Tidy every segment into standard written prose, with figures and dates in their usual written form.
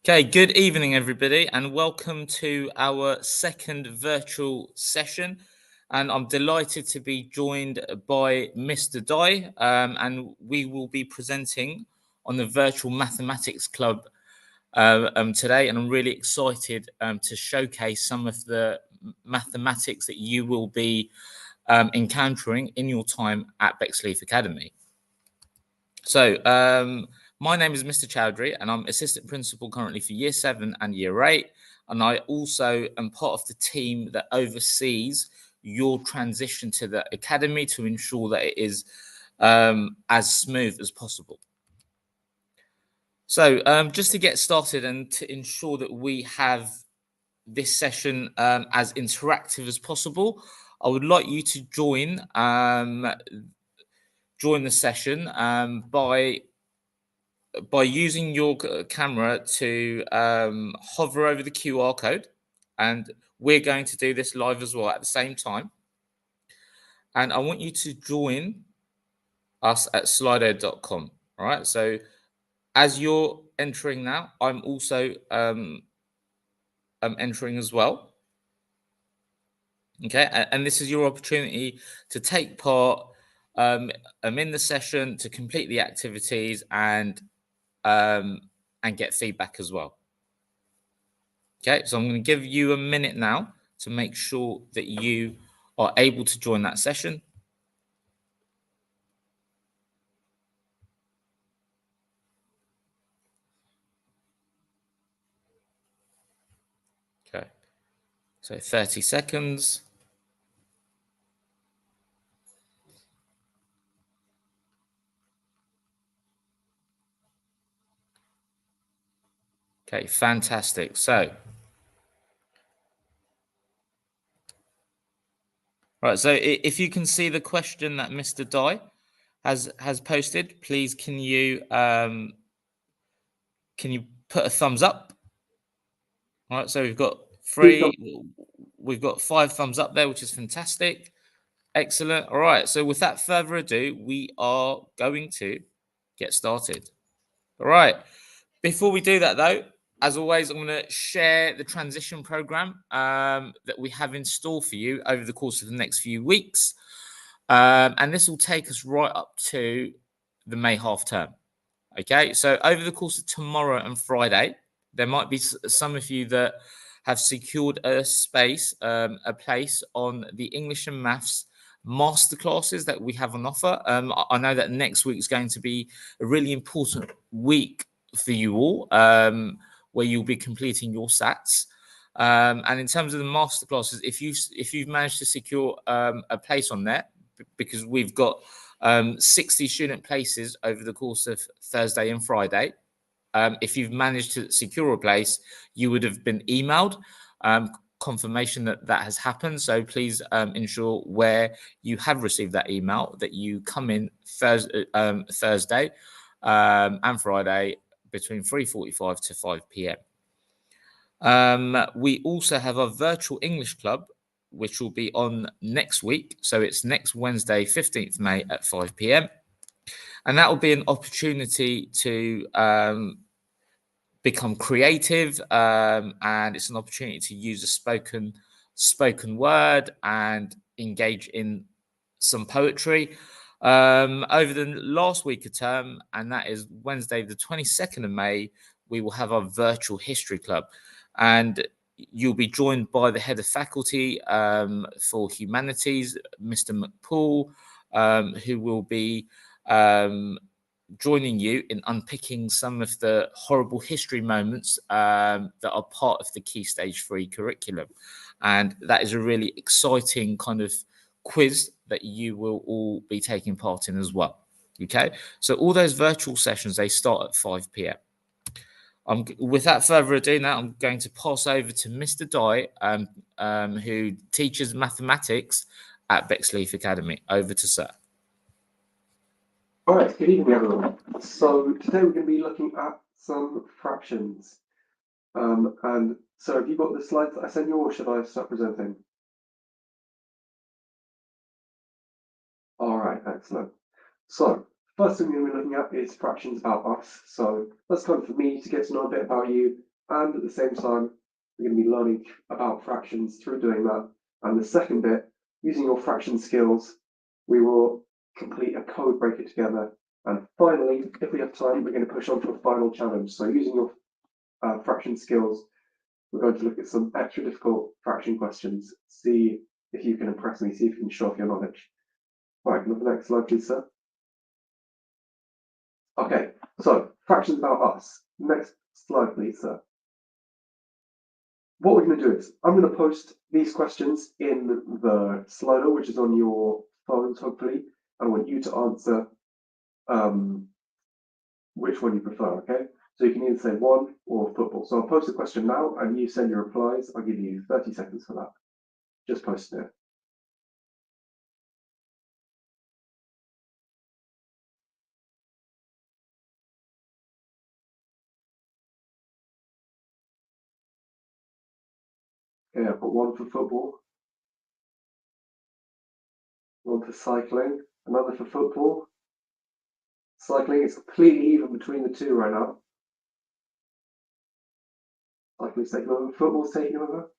Okay, good evening, everybody, and welcome to our second virtual session. And I'm delighted to be joined by Mr. Dye, and we will be presenting on the Virtual Mathematics Club today. And I'm really excited to showcase some of the mathematics that you will be encountering in your time at Bexleaf Academy. So, my name is Mr. Chowdhury, and I'm assistant principal currently for Year 7 and Year 8. And I also am part of the team that oversees your transition to the academy to ensure that it is as smooth as possible. So, just to get started and to ensure that we have this session as interactive as possible, I would like you to join the session by using your camera to hover over the QR code, and we're going to do this live as well at the same time. And I want you to join us at slido.com. All right. So as you're entering now, I'm also entering as well. Okay. And this is your opportunity to take part in the session, to complete the activities, and get feedback as well. Okay, so I'm going to give you a minute now to make sure that you are able to join that session. Okay, so 30 seconds. Okay, fantastic. So, right, so if you can see the question that Mr. Dye has posted, please can you put a thumbs up? All right, so we've got we've got 5 thumbs up there, which is fantastic. Excellent. All right, so without further ado, we are going to get started. All right. Before we do that, though, as always, I'm going to share the transition program that we have in store for you over the course of the next few weeks. And this will take us right up to the May half term. Okay. So over the course of tomorrow and Friday, there might be some of you that have secured a space, a place on the English and Maths masterclasses that we have on offer. I know that next week is going to be a really important week for you all, where you'll be completing your SATs. And in terms of the masterclasses, if you've managed to secure a place on there, because we've got 60 student places over the course of Thursday and Friday. If you've managed to secure a place, you would have been emailed confirmation that that has happened. So please ensure where you have received that email that you come in Thursday and Friday between 3:45 to 5 p.m. We also have a virtual English club, which will be on next week. So it's next Wednesday, 15th May at 5 p.m. And that will be an opportunity to become creative, and it's an opportunity to use a spoken word and engage in some poetry over the last week of term, and that is Wednesday the 22nd of May. We will have our virtual history club, and you'll be joined by the head of faculty for humanities, Mr. McPaul, who will be joining you in unpicking some of the horrible history moments that are part of the Key Stage 3 curriculum. And that is a really exciting kind of quiz that you will all be taking part in as well. Okay, so all those virtual sessions, they start at 5 p.m. Without further ado, now I'm going to pass over to Mr. Dye, who teaches mathematics at Bexleaf Academy. Over to sir. All right, good evening, everyone. So today we're going to be looking at some fractions. And so have you got the slides that I sent you, or should I start presenting? All right, excellent. So first thing we're going to be looking at is fractions about us. So that's kind of for me to get to know a bit about you, and at the same time, we're going to be learning about fractions through doing that. And the second bit, using your fraction skills, we will complete a code breaker together. And finally, if we have time, we're going to push on to a final challenge. So using your fraction skills, we're going to look at some extra difficult fraction questions, see if you can impress me, see if you can show off your knowledge. All right, look at the next slide, please, sir. Okay, so fractions about us. Next slide, please, sir. What we're going to do is, I'm going to post these questions in the Slido, which is on your phones, hopefully. I want you to answer which one you prefer, okay? So you can either say one or football. So I'll post the question now, and you send your replies. I'll give you 30 seconds for that. Just post it. Okay, I've got one for football, one for cycling, another for football. Cycling is completely even between the two right now. Cycling's taking over, football's taking over.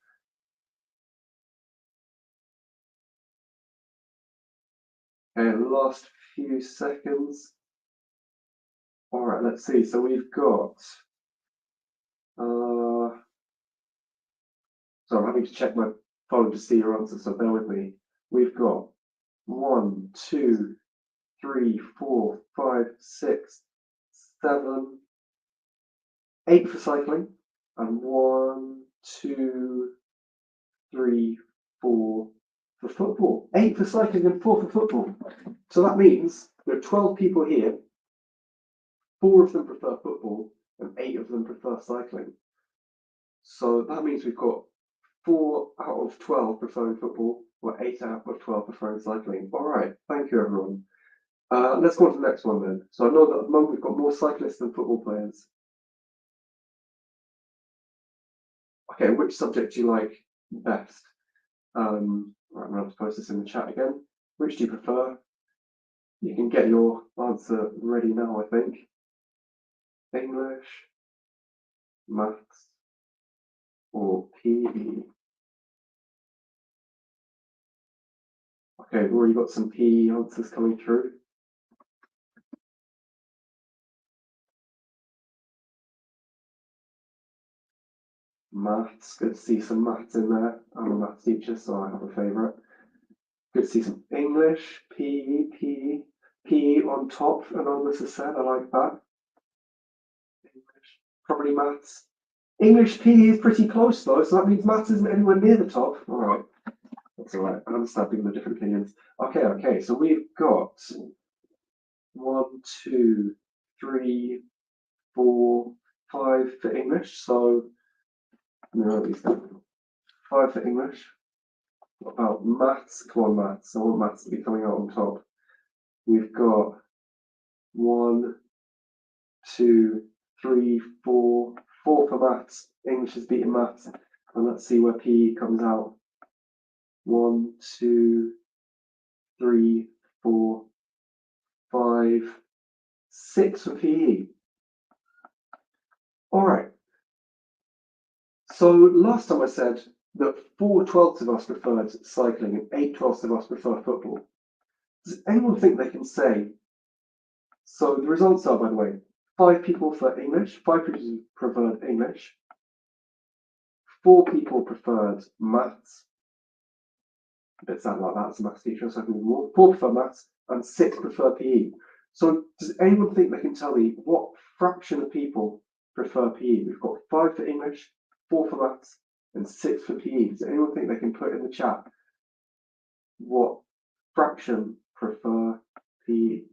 Okay, last few seconds. All right, let's see. So we've got. So I'm having to check my phone to see your answer, so bear with me. We've got 1, 2, 3, 4, 5, 6, 7, 8 for cycling, and 1, 2, 3, 4 for football. 8 for cycling and 4 for football. So that means there are 12 people here. 4 of them prefer football, and 8 of them prefer cycling. So that means we've got 4 out of 12 preferring football, or 8 out of 12 preferring cycling. All right, thank you, everyone. Let's go on to the next one then. So I know that at the moment we've got more cyclists than football players. Okay, which subject do you like best? Right, I'm going to have to post this in the chat again. Which do you prefer? You can get your answer ready now, I think. English, maths, or PE? Okay, we've already got some PE answers coming through. Maths, good to see some maths in there. I'm a maths teacher, so I have a favourite. Good to see some English, PE on top, Anonymous has said, I like that. English, probably maths. English PE is pretty close though, so that means maths isn't anywhere near the top. All right, that's all right. I understand people have different opinions. Okay, so we've got 1, 2, 3, 4, 5 for English. So let me write these down. 5 for English. What about maths? Come on, maths. I want maths to be coming out on top. We've got 1, 2, 3, 4. 4 for maths. English is beating maths. And let's see where PE comes out. 1, 2, 3, 4, 5, 6 for PE. All right. So last time I said that 4/12 of us preferred cycling and 8/12 of us prefer football. Does anyone think they can say? So the results are, by the way, 5 people for English, 5 people preferred English, 4 people preferred maths. A bit sad like that as a maths teacher, so I can do more. 4 prefer maths, and 6 prefer PE. So does anyone think they can tell me what fraction of people prefer PE? We've got 5 for English, 4 for maths, and 6 for PE. Does anyone think they can put in the chat what fraction prefer PE?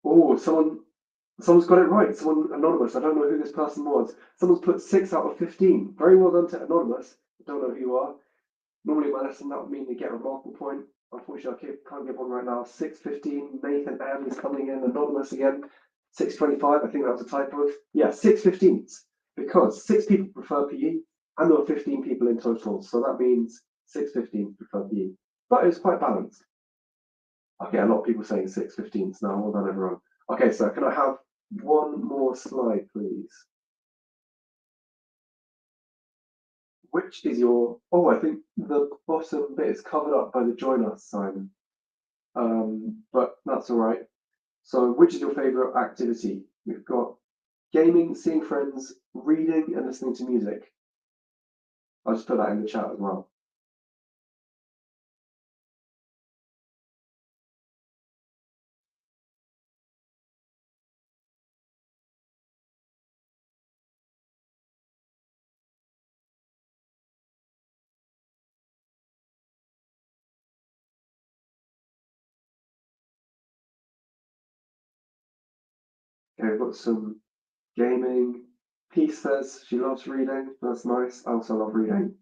Oh, someone's got it right. Someone anonymous. I don't know who this person was. Someone's put 6 out of 15. Very well done to anonymous. I don't know who you are. Normally in my lesson that would mean you get a remarkable point. Unfortunately, I can't give one right now. 6:15. Nathan M is coming in anonymous again. 6:25. I think that was a typo. Yeah, 6:15. because 6 people prefer PE and there were 15 people in total. So that means 6/15 prefer PE. But it's quite balanced. Okay, a lot of people saying 6/15s now. Well done, everyone. Okay, so can I have one more slide, please? Which is your... Oh, I think the bottom bit is covered up by the join us sign. But that's all right. So which is your favourite activity? We've got gaming, seeing friends, reading, and listening to music. I'll just put that in the chat as well. Okay, we've got some gaming. Peace says she loves reading. That's nice. I also love reading.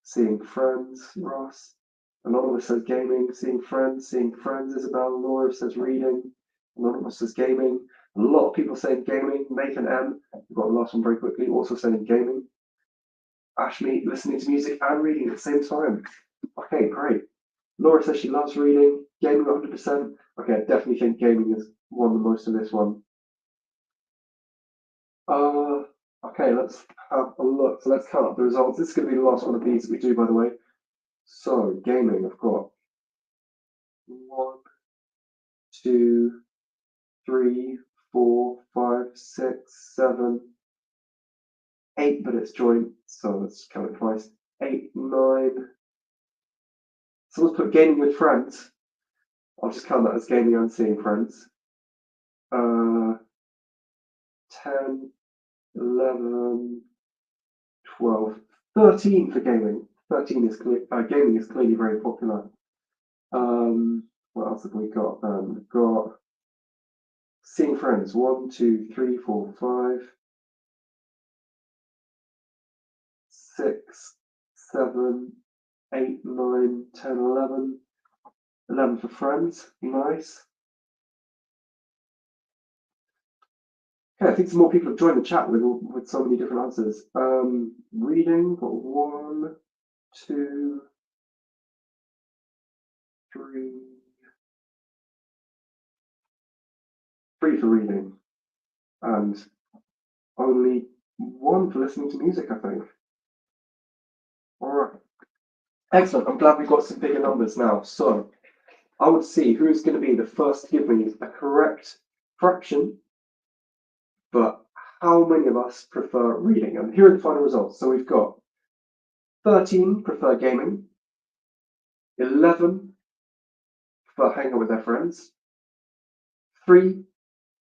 Seeing friends, Ross. Anonymous says gaming, seeing friends, Isabel. Laura says reading. Anonymous says gaming. A lot of people saying gaming. Nathan M. We've got the last one very quickly, also saying gaming. Ashmeet listening to music and reading at the same time. Okay, great. Laura says she loves reading. Gaming 100%. Okay, I definitely think gaming has won the most of this one. Okay, let's have a look. So let's count up the results. This is going to be the last one of these that we do, by the way. So, gaming, I've got 1, 2, 3, 4, 5, 6, 7, 8, but it's joint, so let's count it twice. 8, 9. Someone's put gaming with friends. I'll just count that as gaming and seeing friends. 10, 11, 12, 13 for gaming. 13 is gaming is clearly very popular. What else have we got? We've got seeing friends. 1, 2, 3, 4, 5, 6, 7, 8, 9, 10, 11. 11 for friends. Nice. Okay, I think some more people have joined the chat with so many different answers. Reading, got 1, 2, 3. 3 for reading, and only 1 for listening to music, I think. All right. Excellent. I'm glad we've got some bigger numbers now. So I would see who's going to be the first to give me a correct fraction, but how many of us prefer reading? And here are the final results. So we've got 13 prefer gaming, 11 prefer hanging out with their friends, 3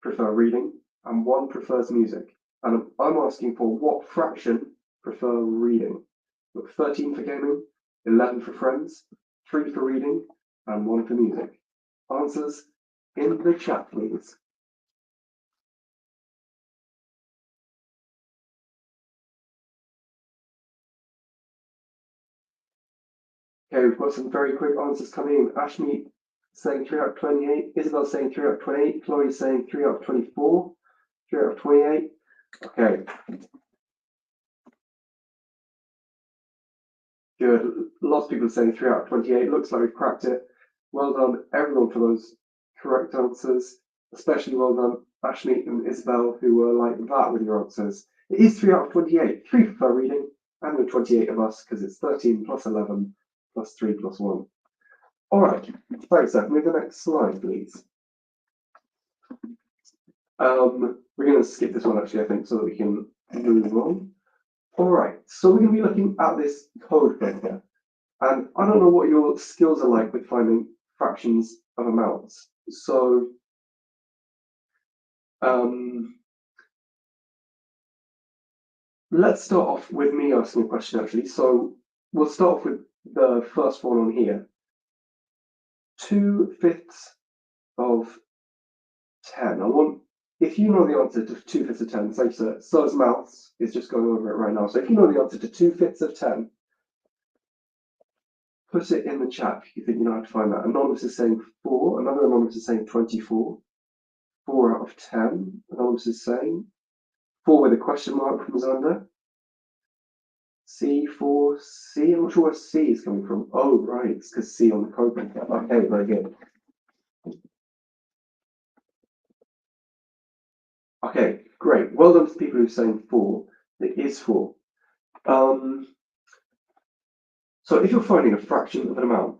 prefer reading, and 1 prefers music. And I'm asking for what fraction prefer reading. We've got 13 for gaming, 11 for friends, 3 for reading, and 1 for music. Answers in the chat, please. Okay, we've got some very quick answers coming in. Ashmeet saying 3 out of 28. Isabel saying 3 out of 28. Chloe saying 3 out of 24. 3 out of 28. Okay. Good. Lots of people saying 3 out of 28. Looks like we've cracked it. Well done, everyone, for those correct answers. Especially well done, Ashmeet and Isabel, who were like that with your answers. It is 3 out of 28. 3 prefer reading, and the 28 of us, because it's 13 plus 11 plus 3 plus 1. All right. Thanks, Seth. Move the next slide, please. We're going to skip this one, actually, I think, so that we can move on. All right. So we're going to be looking at this code thing here. And I don't know what your skills are like with finding fractions of amounts. So let's start off with me asking a question, actually. So we'll start off with the first one on here. 2/5 of 10. I want, if you know the answer to 2/5 of 10, say so. So's Mouths is just going over it right now. So if you know the answer to 2/5 of 10, put it in the chat if you think you know how to find that. Anonymous is saying 4. Another Anonymous is saying 24. 4 out of 10. Anonymous is saying 4 with a question mark from Xander. C, 4, C. I'm not sure where C is coming from. Oh, right. It's because C on the code breaker. Okay, very good. Okay, great. Well done to people who are saying 4. It is 4. So if you're finding a fraction of an amount,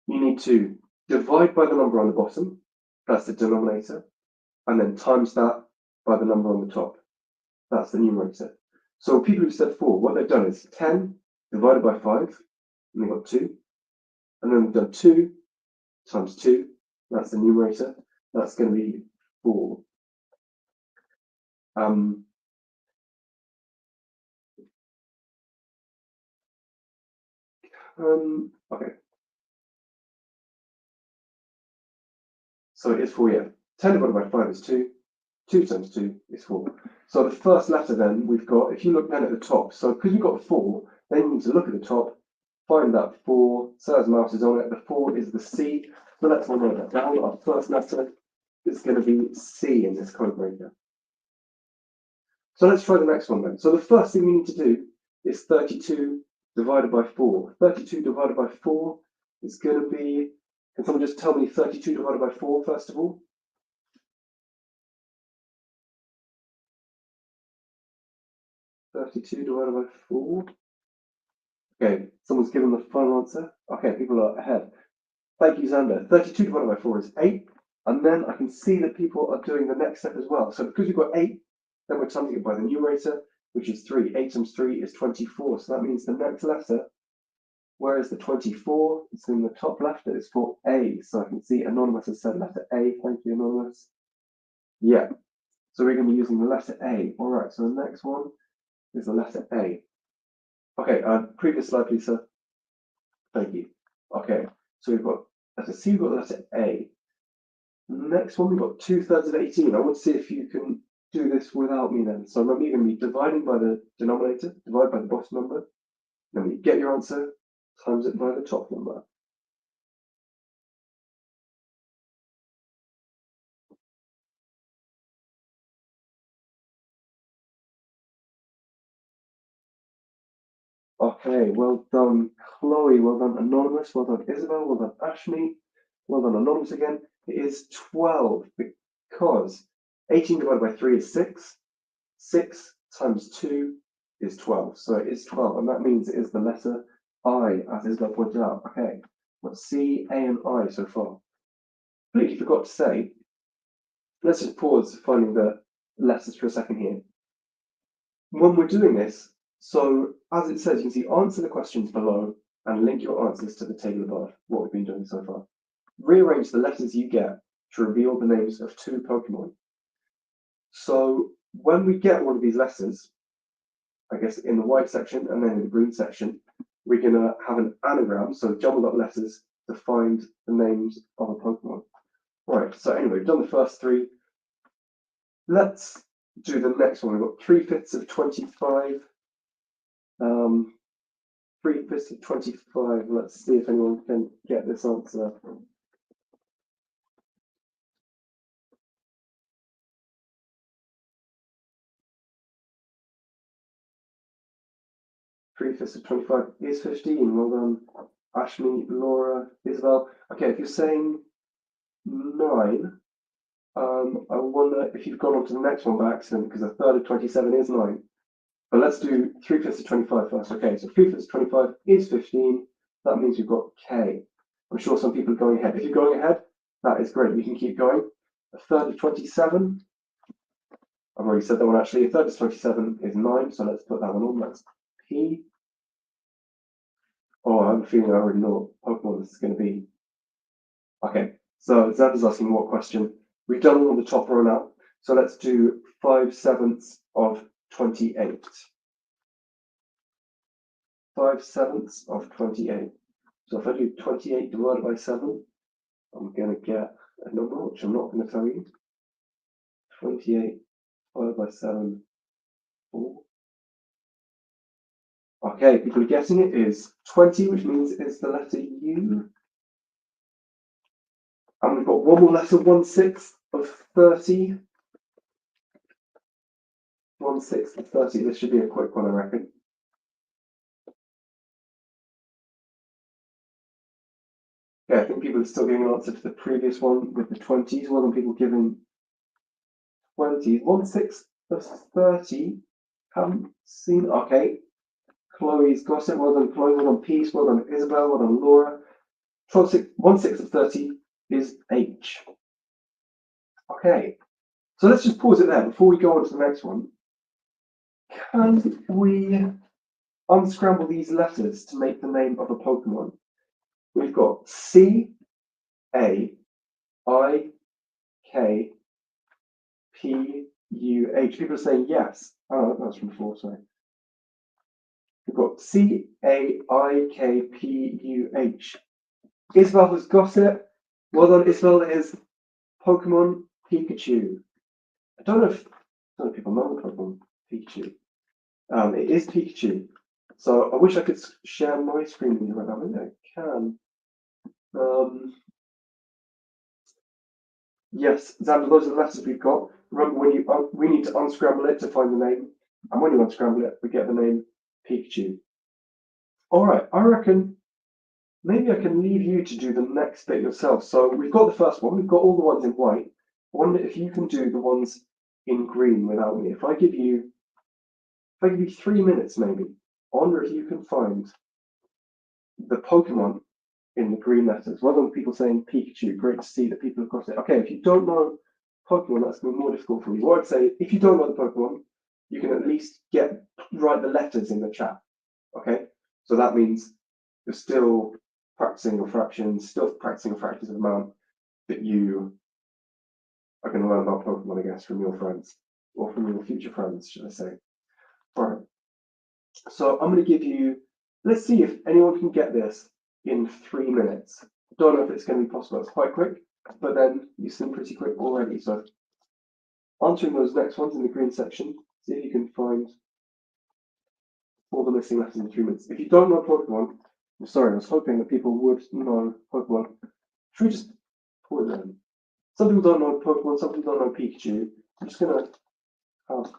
you need to divide by the number on the bottom, that's the denominator, and then times that by the number on the top, that's the numerator. So people who said 4, what they've done is 10 divided by 5, and they got 2, and then they've done 2 times 2, that's the numerator, that's going to be 4. Okay. So it is 4, yeah. 10 divided by 5 is 2. 2 times 2 is 4. So the first letter then we've got, if you look then at the top, so because we've got 4, then you need to look at the top, find that 4, Sarah's mouse is on it, the 4 is the C. So let's write that down. Our first letter is going to be C in this code breaker. So let's try the next one then. So the first thing we need to do is 32 divided by 4. 32 divided by 4 is going to be, can someone just tell me 32 divided by 4 first of all? (32 divided by 4. Okay, someone's given the final answer. Okay, people are ahead. Thank you, Xander. 32 divided by 4 is 8. And then I can see that people are doing the next step as well. So because we've got 8, then we're timing it by the numerator, which is 3. 8 times 3 is 24. So that means the next letter, where is the 24? It's in the top left. It's for A. So I can see Anonymous has said letter A. Thank you, Anonymous. Yeah. So we're going to be using the letter A. All right. So the next one is the letter A. Okay. Previous slide, please, sir. Thank you. Okay. So we've got letter C. We've got the letter A. Next one, we've got 2/3 of 18. I want to see if you can do this without me then. So remember, you're going to be dividing by the denominator, divide by the bottom number. Then when you get your answer, times it by the top number. Okay, well done, Chloe. Well done, Anonymous. Well done, Isabel. Well done, Ashmi. Well done, Anonymous again. It is 12 because 18 divided by 3 is 6. 6 times 2 is 12. So it is 12, and that means it is the letter I, as Isabel pointed out. Okay, got C, A, and I so far. Completely forgot to say, let's just pause finding the letters for a second here. When we're doing this, so as it says, you can see answer the questions below and link your answers to the table above, what we've been doing so far. Rearrange the letters you get to reveal the names of 2 Pokemon. So when we get one of these letters, I guess in the white section and then in the green section, we're going to have an anagram, so jumbled up letters to find the names of a Pokemon. Right, so anyway, we've done the first 3. Let's do the next one. We've got 3/5 of 25. 3/5 of 25. Let's see if anyone can get this answer. (3/5 of 25 is 15. Well done, Ashmi, Laura, Isabel. Okay, if you're saying 9, I wonder if you've gone on to the next one by accident, because 1/3 of 27 is 9. But let's do 3/5 of 25 first. Okay, so 3/5 of 25 is 15. That means we've got K. I'm sure some people are going ahead. If you're going ahead, that is great. We can keep going. 1/3 of 27. I've already said that one actually. 1/3 of 27 is 9, so let's put that one on. That's P. Oh, I have a feeling I already know what Pokemon this is going to be. Okay, so Zab is asking what question. We've done all the top row now, so let's do 5/7 of 28. 5/7 of 28. So if I do 28 divided by 7, I'm going to get a number which I'm not going to tell you. 28 divided by 7, 4. Okay, people are guessing it is 20, which means it's the letter U. And we've got one more letter, 1/6 of 30. 1/6 of 30. This should be a quick one, I reckon. Yeah, I think people are still giving an answer to the previous one with the 20s. Well done, people giving 20s. 1/6 of 30. Haven't seen. Okay. Chloe's got it. Well done, Chloe. Well done, Peace. Well done, Isabel. Well done, Laura. 1/6 of 30 is H. Okay. So let's just pause it there before we go on to the next one. Can we unscramble these letters to make the name of a Pokemon? We've got C, A, I, K, P, U, H. People are saying yes. Oh, that's from 4, sorry. We've got C, A, I, K, P, U, H. Isabel has got it. Well done, Isabel. It is Pokemon Pikachu. I don't know if people know the Pokemon Pikachu. It is Pikachu. So I wish I could share my screen with you right now. Maybe I can. Yes, Xander, those are the letters we've got. Remember, we need to unscramble it to find the name, and when you unscramble it, we get the name Pikachu. All right, I reckon maybe I can leave you to do the next bit yourself. So we've got the first one. We've got all the ones in white. I wonder if you can do the ones in green without me. If I give you 3 minutes, maybe. I wonder if you can find the Pokemon in the green letters. Well done, people saying Pikachu. Great to see that people have got it. Okay, if you don't know Pokemon, that's going to be more difficult for you. What I'd say, if you don't know the Pokemon, you can at least write the letters in the chat. Okay, so that means you're still practicing your fractions, still practicing a fractions of amount that you are going to learn about Pokemon, I guess, from your friends or from your future friends, should I say? All right. So I'm going to give you. Let's see if anyone can get this in 3 minutes. Don't know if it's going to be possible. It's quite quick, but then you seem pretty quick already. So answering those next ones in the green section, see if you can find all the missing letters in 3 minutes. If you don't know Pokemon, I'm sorry, I was hoping that people would know Pokemon. Should we just put it in? Some people don't know Pokemon, some people don't know Pikachu. I'm just going to have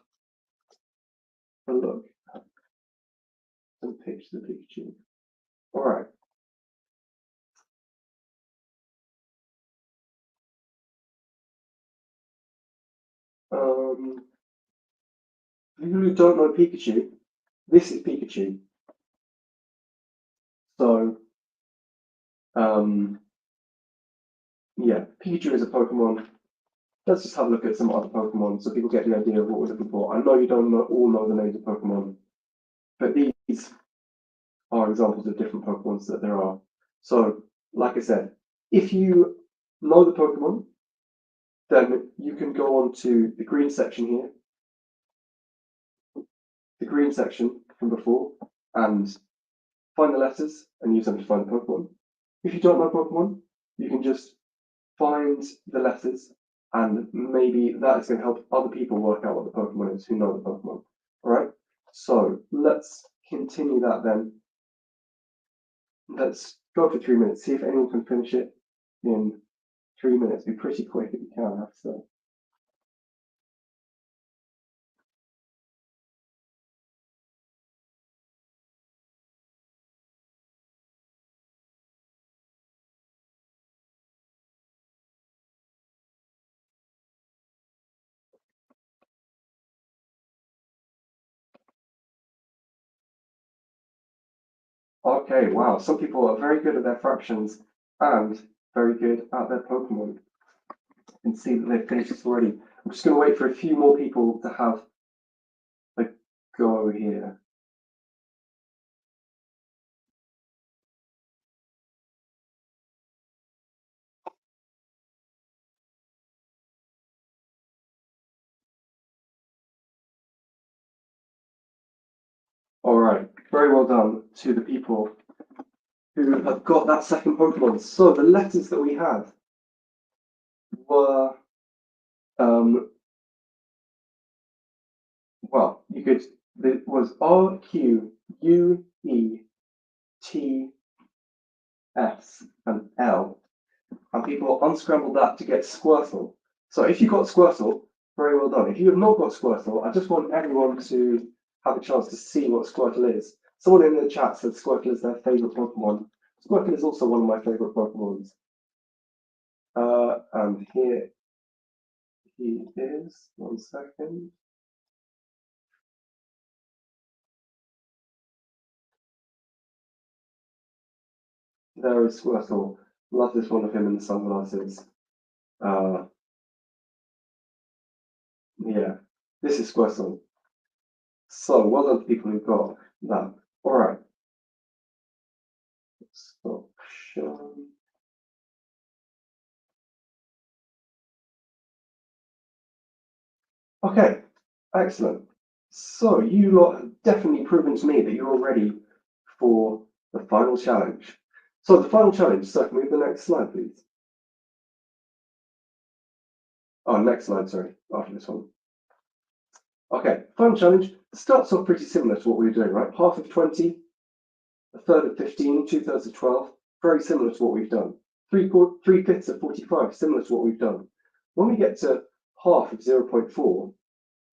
a look at some pictures of Pikachu. All right. People who don't know Pikachu, this is Pikachu. So, yeah, Pikachu is a Pokemon. Let's just have a look at some other Pokemon so people get an idea of what we're looking for. I know you don't all know the names of Pokemon, but these are examples of different Pokemons that there are. So, like I said, if you know the Pokemon, then you can go on to the green section here, the green section from before, and find the letters and use them to find the Pokemon. If you don't know Pokemon, you can just find the letters, and maybe that is going to help other people work out what the Pokemon is who know the Pokemon. All right, so let's continue that then. Let's go for 3 minutes, see if anyone can finish it in 3 minutes. Be pretty quick if you can, I have to say. Okay, wow, some people are very good at their fractions and very good at their Pokemon. You can see that they've finished this already. I'm just going to wait for a few more people to have a go here. All right, very well done to the people who have got that second Pokemon. So the letters that we had were, well, it was R, Q, U, E, T, S, and L. And people unscrambled that to get Squirtle. So if you got Squirtle, Very well done. If you have not got Squirtle, I just want everyone to have a chance to see what Squirtle is. Someone in the chat said Squirtle is their favourite Pokemon. Squirtle is also one of my favourite Pokemons. And here he is. 1 second. There is Squirtle. Love this one of him in the sunglasses. Yeah, this is Squirtle. So, well done to people who got that. Alright. Stop sharing. Okay, excellent. So, you lot have definitely proven to me that you're ready for the final challenge. So, the final challenge, so can we have the next slide, please? Oh, next slide, sorry, after this one. Okay, final challenge starts off pretty similar to what we were doing, right? Half of 20, a third of 15, 2/3 of 12, very similar to what we've done. 3/5 of 45, similar to what we've done. When we get to half of 0.4,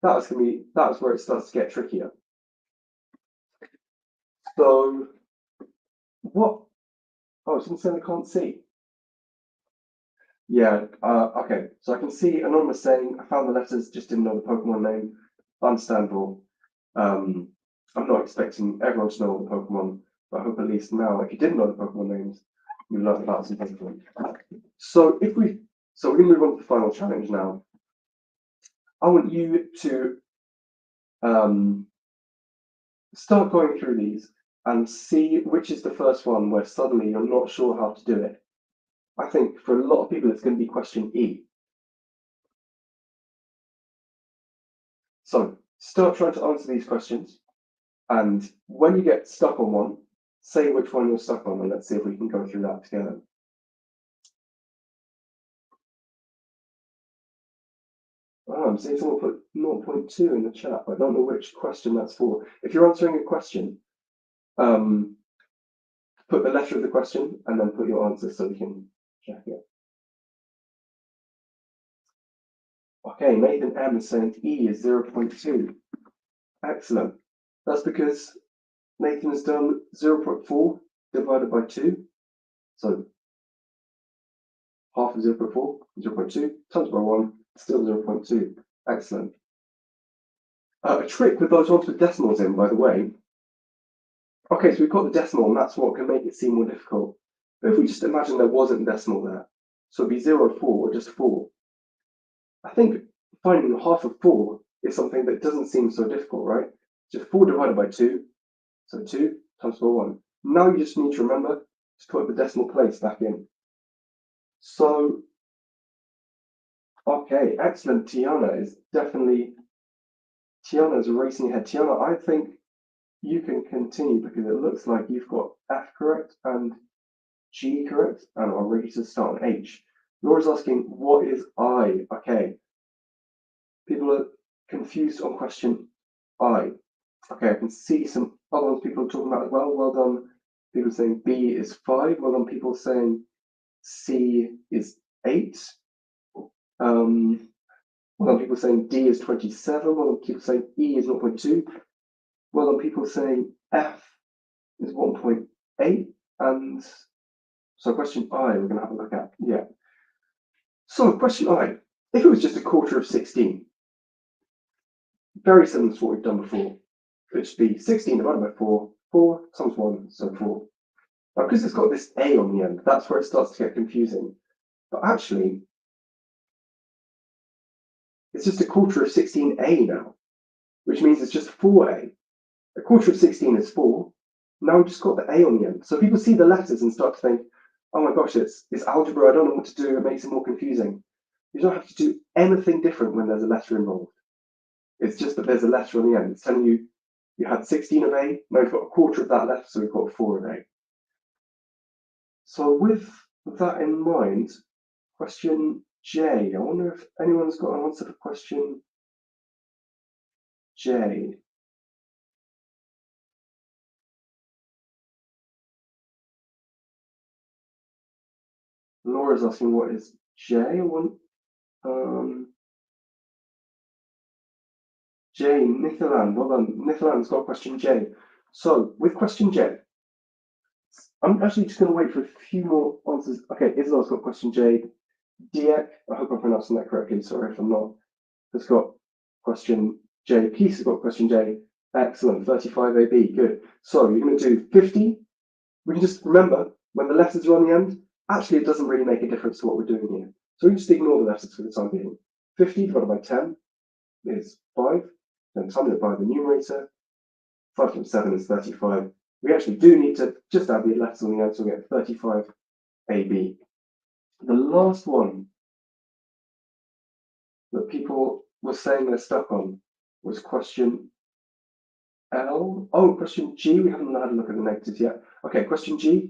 that's where it starts to get trickier. So, what? Oh, it's saying I can't see. Yeah, okay. So I can see Anonymous saying, I found the letters, just didn't know the Pokemon name. Understandable. I'm not expecting everyone to know all the Pokemon, but I hope at least now, if you didn't know the Pokemon names, you learned about some Pokemon. So we're gonna move on to the final challenge now. I want you to start going through these and see which is the first one where suddenly you're not sure how to do it. I think for a lot of people, it's going to be question E. So start trying to answer these questions. And when you get stuck on one, say which one you're stuck on, and let's see if we can go through that together. Oh, I'm seeing someone put 0.2 in the chat. I don't know which question that's for. If you're answering a question, put the letter of the question and then put your answer so we can check it. Okay, Nathan M is saying E is 0.2. Excellent. That's because Nathan has done 0.4 divided by 2. So half of 0.4, 0.2 times by 1, still 0.2. Excellent. A trick with those ones with decimals in, by the way. Okay, so we've got the decimal, and that's what can make it seem more difficult. But if we just imagine there wasn't a decimal there, so it'd be 0.4 or just 4. I think finding half of 4 is something that doesn't seem so difficult, right? Just 4 divided by 2, so 2 times by 1. Now you just need to remember to put the decimal place back in. So, okay, excellent. Tiana is racing ahead. Tiana, I think you can continue because it looks like you've got F correct and G correct and are ready to start on H. Laura's asking, what is I? Okay. People are confused on question I. Okay, I can see some other ones people are talking about as well. Well done. People saying B is 5. Well done. People saying C is 8. Well done. People saying D is 27. Well done. People saying E is 0.2. Well done. People saying F is 1.8. And so question I, we're going to have a look at. Yeah. So question I, if it was just a quarter of 16, very similar to what we've done before. It would be 16 divided by 4, 4 times 1, so 4. Now, because it's got this A on the end, that's where it starts to get confusing. But actually, it's just a quarter of 16A now, which means it's just 4A. A quarter of 16 is 4. Now we've just got the A on the end. So people see the letters and start to think, oh my gosh, it's algebra, I don't know what to do, it makes it more confusing. You don't have to do anything different when there's a letter involved. It's just that there's a letter on the end. It's telling you you had 16 of A, now we've got a quarter of that left, so we've got 4 of A. So with that in mind, question J. I wonder if anyone's got an answer for question J. Laura's asking what is J. J, Nithalan, well done. Nithalan's got question J. So with question J, I'm actually just going to wait for a few more answers. Okay, Isabel's got question J. Diek, I hope I'm pronouncing that correctly. Sorry if I'm not. Has got question J. Peace has got question J. Excellent. 35AB. Good. So you're going to do 50. We can just remember when the letters are on the end, actually it doesn't really make a difference to what we're doing here. So we just ignore the letters for the time being. 50 divided by 10 is 5. Then times it by the numerator. 5 times 7 is 35. We actually do need to just add the letters on the end, so we get 35AB. The last one that people were saying they're stuck on was question L. Oh, question G. We haven't had a look at the negatives yet. Okay, question G.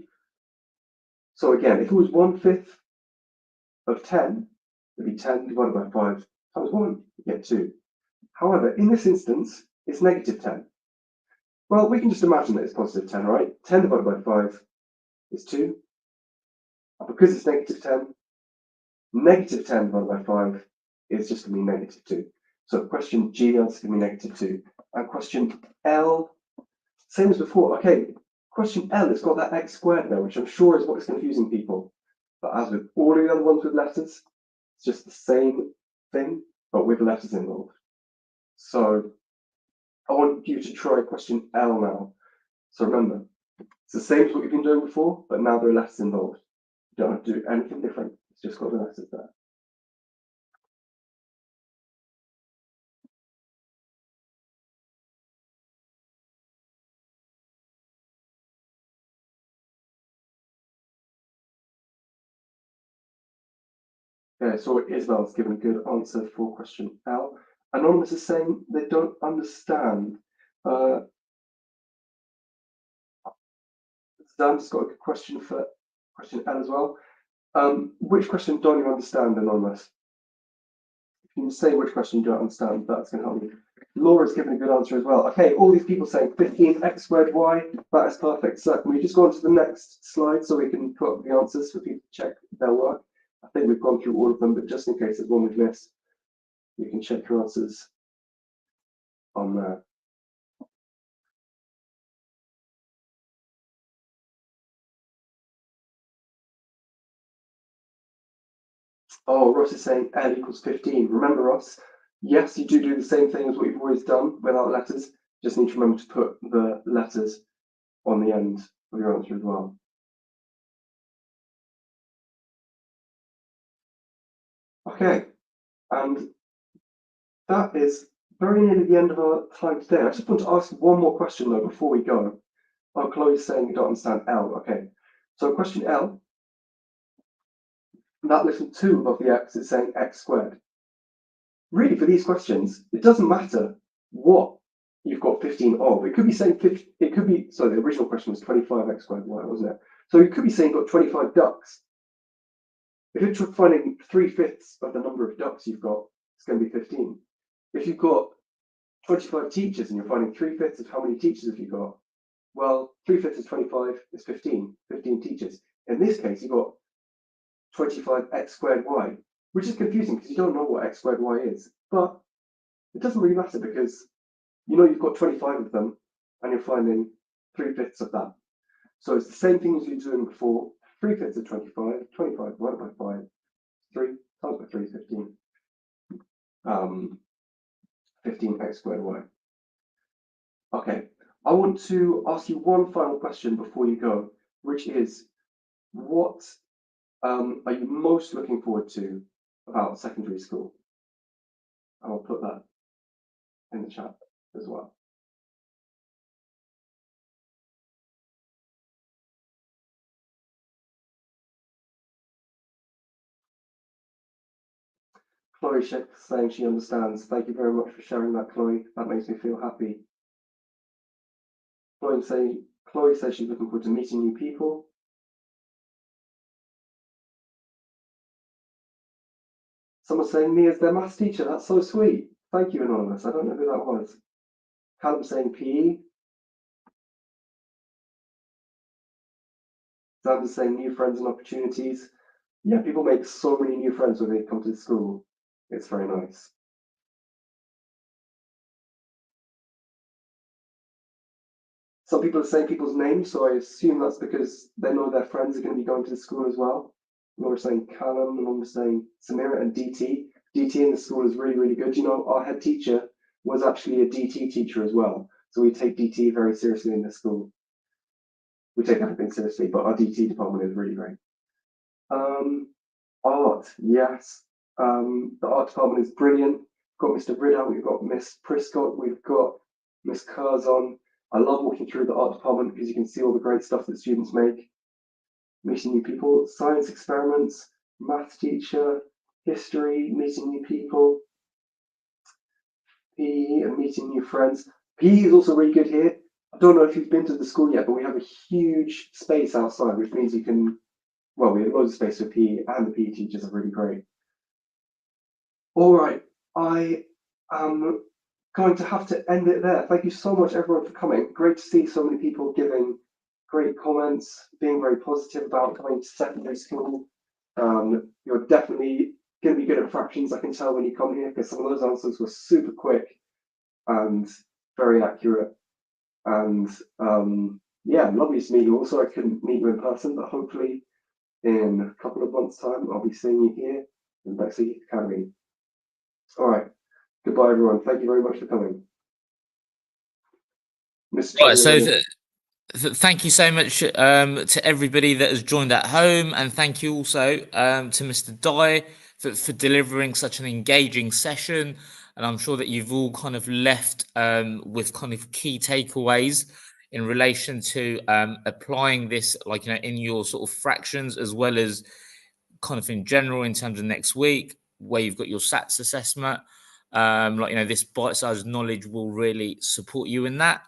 So again, if it was 1/5 of 10, it'd be 10 divided by 5 times 1, you get 2. However, in this instance, it's negative 10. Well, we can just imagine that it's positive 10, right? 10 divided by 5 is 2. And because it's negative 10, negative 10 divided by 5 is just going to be negative 2. So question G, the answer is going to be negative 2. And question L, same as before. Okay, question L has got that x squared there, which I'm sure is what's confusing people. But as with all the other ones with letters, it's just the same thing, but with letters involved. So I want you to try question L now. So remember, it's the same as what you've been doing before, but now there are letters involved. You don't have to do anything different. It's just got the letters there. Okay, so Isabel's given a good answer for question L. Anonymous is saying they don't understand. Dan's got a good question for question L as well. Which question don't you understand, Anonymous? If you can say which question you don't understand, that's going to help you. Laura's given a good answer as well. Okay, all these people saying 15x squared y, that is perfect. So can we just go on to the next slide so we can put up the answers for people to check their work? I think we've gone through all of them, but just in case there's one we've missed, you can check your answers on there. Oh, Ross is saying L equals 15. Remember, Ross, yes, you do the same thing as what you've always done without letters. Just need to remember to put the letters on the end of your answer as well. Okay, and that is very nearly the end of our time today. I just want to ask one more question though before we go. Oh, Chloe's saying you don't understand L. Okay, so question L, that little 2 above the x is saying x squared. Really, for these questions, it doesn't matter what you've got 15 of. It could be saying 50, it could be, so the original question was 25x squared y, wasn't it? So you could be saying you've got 25 ducks. If you're finding 3/5 of the number of ducks you've got, it's going to be 15. If you've got 25 teachers and you're finding 3/5 of how many teachers have you got, well, 3/5 is 25 is 15, 15 teachers. In this case, you've got 25x squared y, which is confusing because you don't know what x squared y is. But it doesn't really matter because you know you've got 25 of them and you're finding 3/5 of that. So it's the same thing as you're doing before. 3/5 of 25, 25 divided by 5, 3 times by 3 is 15. 15x squared y. Okay, I want to ask you one final question before you go, which is, what are you most looking forward to about secondary school? I'll put that in the chat as well. Chloe saying she understands. Thank you very much for sharing that, Chloe. That makes me feel happy. Chloe says she's looking forward to meeting new people. Someone's saying me as their maths teacher. That's so sweet. Thank you, Anonymous. I don't know who that was. Callum saying PE. Xander's saying new friends and opportunities. Yeah, people make so many new friends when they come to school. It's very nice. some people are saying people's names, so I assume that's because they know their friends are going to be going to the school as well. We're saying Callum, and we're saying Samira and DT. DT in the school is really, really good. You know, our head teacher was actually a DT teacher as well. So we take DT very seriously in the school. We take everything seriously, but our DT department is really great. Art, yes. The art department is brilliant. We've got Mr. Riddell, we've got Miss Prescott, we've got Miss Curzon. I love walking through the art department because you can see all the great stuff that students make. Meeting new people, science experiments, math teacher, history, meeting new people, PE and meeting new friends. PE is also really good here. I don't know if you've been to the school yet, but we have a huge space outside, which means you can, well, we have loads of space for PE, and the PE teachers are really great. All right, I am going to have to end it there. Thank you so much, everyone, for coming. Great to see so many people giving great comments, being very positive about coming to secondary school. You're definitely going to be good at fractions, I can tell when you come here, because some of those answers were super quick and very accurate. And yeah, lovely to meet you. Also, I couldn't meet you in person, but hopefully in a couple of months' time, I'll be seeing you here in Bexley Academy. All right. Goodbye, everyone. Thank you very much for coming. Mr. Right, so thank you so much to everybody that has joined at home, and thank you also to Mr. Dye for delivering such an engaging session. And I'm sure that you've all kind of left with kind of key takeaways in relation to applying this, like, you know, in your sort of fractions, as well as kind of in general in terms of next week, where you've got your SATs assessment. Like, you know, this bite-sized knowledge will really support you in that.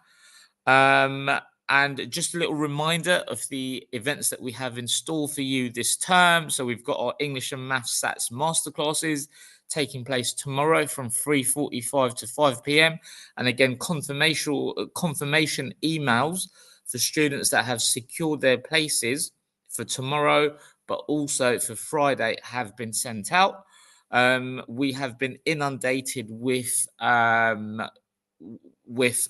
And just a little reminder of the events that we have in store for you this term. So we've got our English and Maths SATs masterclasses taking place tomorrow from 3:45 to 5 p.m. And again, confirmation emails for students that have secured their places for tomorrow, but also for Friday, have been sent out. We have been inundated with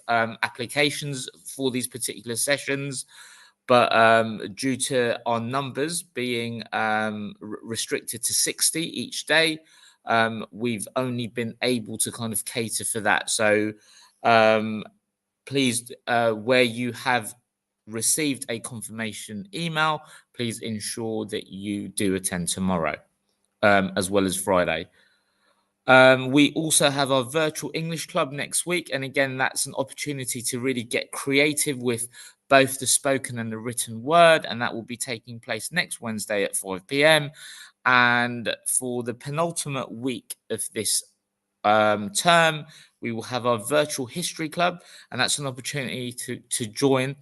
applications for these particular sessions, but due to our numbers being restricted to 60 each day, we've only been able to kind of cater for that. So please, where you have received a confirmation email, please ensure that you do attend tomorrow, as well as Friday. We also have our virtual English club next week. And again, that's an opportunity to really get creative with both the spoken and the written word. And that will be taking place next Wednesday at 5 p.m. And for the penultimate week of this term, we will have our virtual history club. And that's an opportunity to join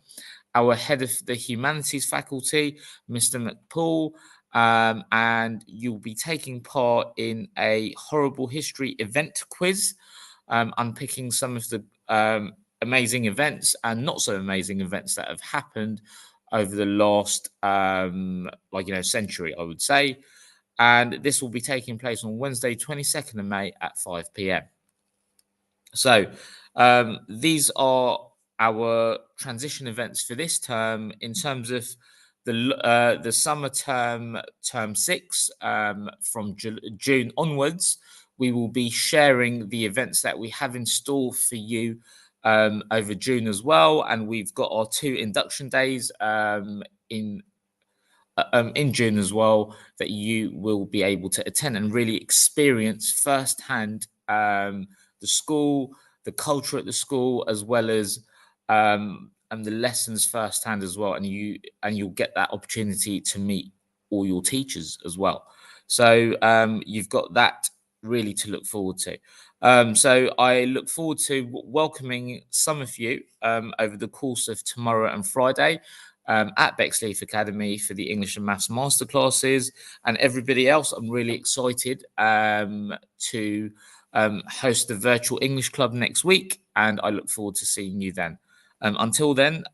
our head of the humanities faculty, Mr. McPaul, and you'll be taking part in a horrible history event quiz, unpicking some of the amazing events and not so amazing events that have happened over the last, century, I would say. And this will be taking place on Wednesday, 22nd of May at 5 p.m. So these are our transition events for this term. In terms of the summer term, term 6, from June onwards, we will be sharing the events that we have in store for you over June as well. And we've got our 2 induction days in June as well, that you will be able to attend and really experience firsthand the school, the culture at the school, as well as and the lessons firsthand as well. And you'll get that opportunity to meet all your teachers as well. So you've got that really to look forward to. So I look forward to welcoming some of you over the course of tomorrow and Friday at Bexley Academy for the English and Maths masterclasses. And everybody else, I'm really excited to host the virtual English club next week, and I look forward to seeing you then. Until then,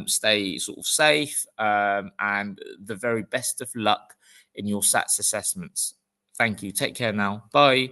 stay sort of safe and the very best of luck in your SATs assessments. Thank you. Take care now. Bye.